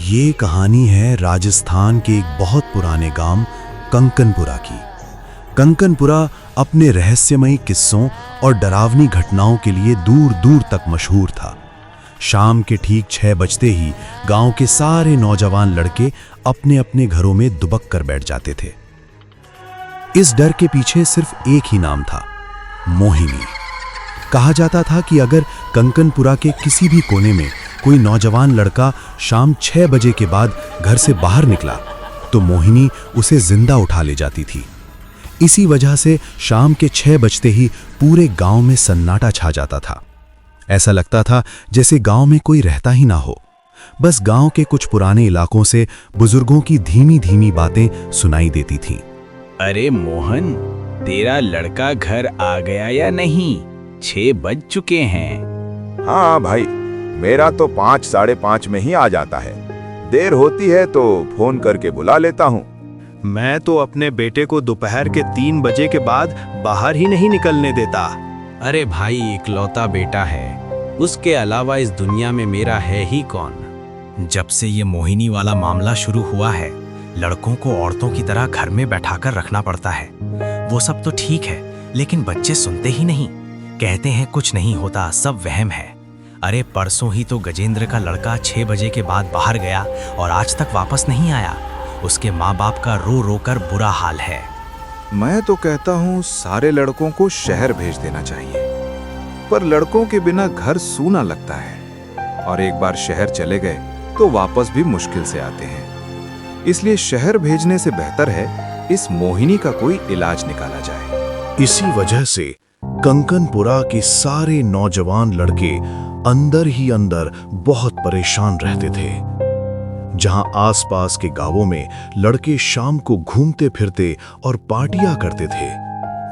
ये कहानी है राजस्थान के एक बहुत पुराने गांव कंकनपुरा की। कंकनपुरा अपने रहस्यमयी किस्सों और डरावनी घटनाओं के लिए दूर दूर तक मशहूर था। शाम के ठीक 6 बजते ही गांव के सारे नौजवान लड़के अपने अपने घरों में दुबक कर बैठ जाते थे। इस डर के पीछे सिर्फ एक ही नाम था, मोहिनी। कहा जाता था कि अगर कंकनपुरा के किसी भी कोने में कोई नौजवान लड़का शाम 6 बजे के बाद घर से बाहर निकला तो मोहिनी उसे जिंदा उठा ले जाती थी। इसी वजह से शाम के 6 बजते ही पूरे गांव में सन्नाटा छा जाता था। ऐसा लगता था जैसे गांव में कोई रहता ही ना हो। बस गांव के कुछ पुराने इलाकों से बुजुर्गों की धीमी धीमी बातें सुनाई देती थीं। अरे मोहन, तेरा लड़का घर आ गया या नहीं? 6 बज चुके हैं। हाँ भाई, मेरा तो 5 साढ़े 5 में ही आ जाता है। देर होती है तो फोन करके बुला लेता हूँ। मैं तो अपने बेटे को दोपहर के 3 बजे के बाद बाहर ही नहीं निकलने देता। अरे भाई, इकलौता बेटा है, उसके अलावा इस दुनिया में मेरा है ही कौन। जब से ये मोहिनी वाला मामला शुरू हुआ है, लड़कों को औरतों की तरह घर में बैठाकर रखना पड़ता है। वो सब तो ठीक है, लेकिन बच्चे सुनते ही नहीं। कहते हैं कुछ नहीं होता, सब वहम है। अरे परसों ही तो गजेंद्र का लड़का 6 बजे के बाद बाहर गया और आज तक वापस नहीं आया। उसके माँ बाप का रो रो कर बुरा हाल है। मैं तो कहता हूँ सारे लड़कों को शहर भेज देना चाहिए, पर लड़कों के बिना घर सूना लगता है और एक बार शहर चले गए तो वापस भी मुश्किल से आते हैं। इसलिए शहर भेजने से बेहतर है इस मोहिनी का कोई इलाज निकाला जाए। इसी वजह से कंकनपुरा के सारे नौजवान लड़के अंदर ही अंदर बहुत परेशान रहते थे। जहां आसपास के गांवों में लड़के शाम को घूमते फिरते और पार्टियां करते थे,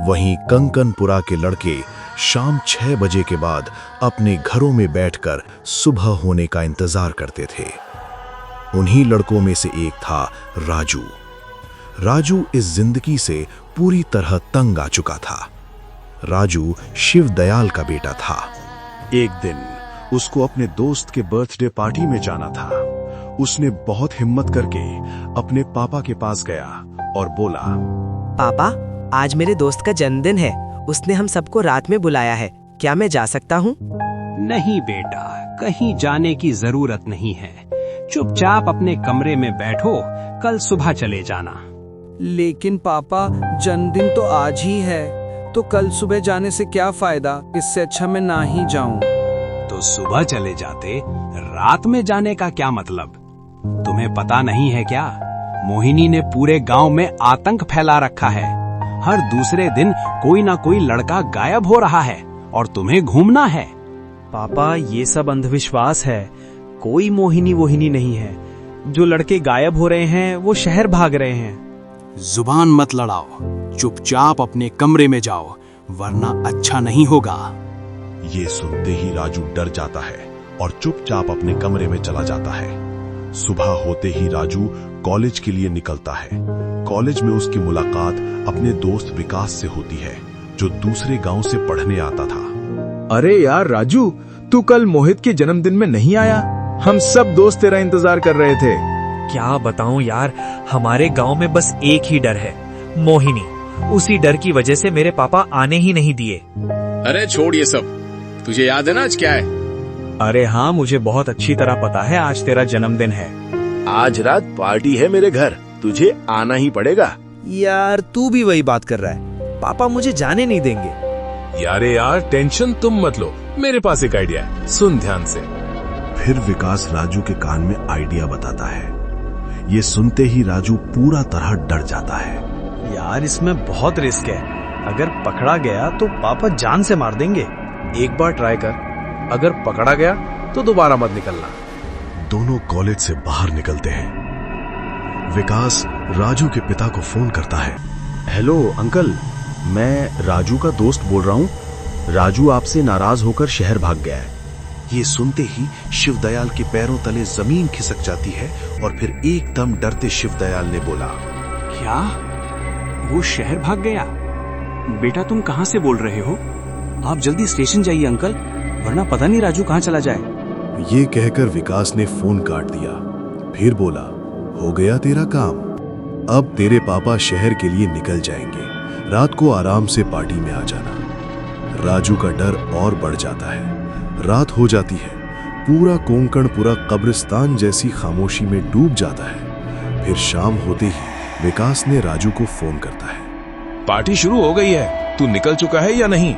वहीं कंकनपुरा के लड़के शाम 6 बजे के बाद अपने घरों में बैठकर सुबह होने का इंतजार करते थे। उन्हीं लड़कों में से एक था राजू। राजू इस जिंदगी से पूरी तरह तंग आ चुका था। राजू शिवदयाल का बेटा था। एक दिन उसको अपने दोस्त के बर्थडे पार्टी में जाना था। उसने बहुत हिम्मत करके अपने पापा के पास गया और बोला, पापा, आज मेरे दोस्त का जन्मदिन है। उसने हम सबको रात में बुलाया है। क्या मैं जा सकता हूँ? नहीं बेटा, कहीं जाने की जरूरत नहीं है। चुपचाप अपने कमरे में बैठो, कल सुबह चले जाना। लेकिन पापा, जन्मदिन तो आज ही है, तो कल सुबह जाने से क्या फायदा? इससे अच्छा मैं ना ही जाऊं। तो सुबह चले जाते, रात में जाने का क्या मतलब? तुम्हें पता नहीं है क्या? मोहिनी ने पूरे गांव में आतंक फैला रखा है। हर दूसरे दिन कोई ना कोई लड़का गायब हो रहा है और तुम्हें घूमना है। पापा, ये सब अंधविश्वास है। कोई मोहिनी वोहिनी नहीं है। जो लड़के गायब हो रहे हैं वो शहर भाग रहे हैं। जुबान मत लड़ाओ, चुपचाप अपने कमरे में जाओ, वरना अच्छा नहीं होगा। ये सुनते ही राजू डर जाता है और चुपचाप अपने कमरे में चला जाता है। सुबह होते ही राजू कॉलेज के लिए निकलता है। कॉलेज में उसकी मुलाकात अपने दोस्त विकास से होती है, जो दूसरे गांव से पढ़ने आता था। अरे यार राजू, तू कल मोहित के जन्मदिन में नहीं आया? हम सब दोस्त तेरा इंतजार कर रहे थे। क्या बताऊं यार, हमारे गांव में बस एक ही डर है, मोहिनी। उसी डर की वजह से मेरे पापा आने ही नहीं दिए। अरे छोड़ ये सब, तुझे याद है ना आज क्या है? अरे हाँ, मुझे बहुत अच्छी तरह पता है आज तेरा जन्मदिन है। आज रात पार्टी है मेरे घर, तुझे आना ही पड़ेगा। यार तू भी वही बात कर रहा है। पापा मुझे जाने नहीं देंगे। यार टेंशन तुम मत लो, मेरे पास एक आइडिया है, सुन ध्यान से। फिर विकास राजू के कान में आइडिया बताता है। ये सुनते ही राजू पूरा तरह डर जाता है। यार इसमें बहुत रिस्क है। अगर पकड़ा गया तो पापा जान से मार देंगे। एक बार ट्राई कर, अगर पकड़ा गया तो दोबारा मत निकलना। दोनों कॉलेज से बाहर निकलते हैं। विकास राजू के पिता को फोन करता है। हेलो अंकल, मैं राजू का दोस्त बोल रहा हूँ। राजू आपसे नाराज होकर शहर भाग गया है। ये सुनते ही शिवदयाल के पैरों तले जमीन खिसक जाती है और फिर एकदम डरते शिवदयाल ने बोला, क्या? वो शहर भाग गया? बेटा तुम कहाँ से बोल रहे हो? आप जल्दी स्टेशन जाइए अंकल, वरना पता नहीं राजू कहाँ चला जाए। ये कहकर विकास ने फोन काट दिया। फिर बोला, हो गया तेरा काम। अब तेरे पापा शहर के लिए निकल जाएंगे, रात को आराम से पार्टी में आ जाना। राजू का डर और बढ़ जाता है। रात हो जाती है, पूरा कोंकणपुरा कब्रिस्तान जैसी खामोशी में डूब जाता है। फिर शाम होते ही विकास ने राजू को फोन करता है। पार्टी शुरू हो गई है, तू निकल चुका है या नहीं?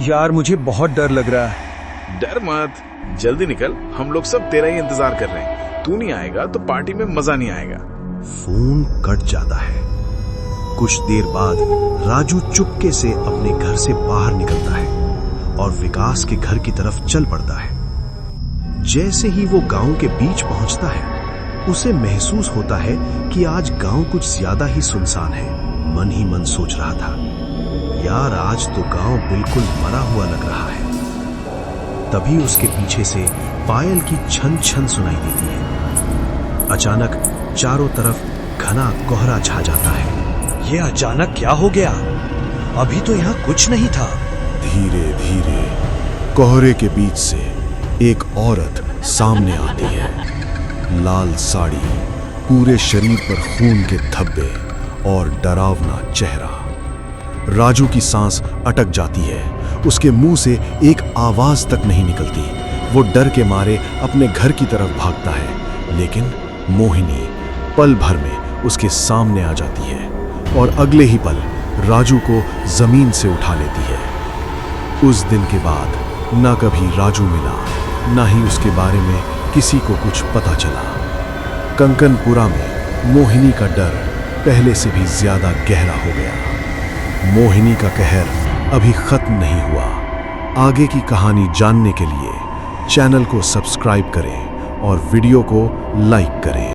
यार मुझे बहुत डर लग रहा है। डर मत, जल्दी निकल, हम लोग सब तेरा ही इंतजार कर रहे हैं। तू नहीं आएगा तो पार्टी में मजा नहीं आएगा। फोन कट जाता है। कुछ देर बाद राजू चुपके से अपने घर से बाहर निकलता है और विकास के घर की तरफ चल पड़ता है। जैसे ही वो गांव के बीच पहुंचता है, उसे महसूस होता है कि आज गांव कुछ ज्यादा ही सुनसान है। मन ही मन सोच रहा था, यार आज तो गांव बिल्कुल मरा हुआ लग रहा है। तभी उसके पीछे से पायल की छन छन सुनाई देती है। अचानक चारों तरफ घना कोहरा छा जाता है। ये अचानक क्या हो गया? अभी तो यहाँ कुछ नहीं था। धीरे धीरे कोहरे के बीच से एक औरत सामने आती है। लाल साड़ी, पूरे शरीर पर खून के धब्बे और डरावना चेहरा। राजू की सांस अटक जाती है। उसके मुंह से एक आवाज तक नहीं निकलती। वो डर के मारे अपने घर की तरफ भागता है, लेकिन मोहिनी पल भर में उसके सामने आ जाती है और अगले ही पल राजू को जमीन से उठा लेती है। उस दिन के बाद ना कभी राजू मिला, ना ही उसके बारे में किसी को कुछ पता चला। कंकनपुरा में मोहिनी का डर पहले से भी ज्यादा गहरा हो गया। मोहिनी का कहर अभी खत्म नहीं हुआ। आगे की कहानी जानने के लिए चैनल को सब्सक्राइब करें और वीडियो को लाइक करें।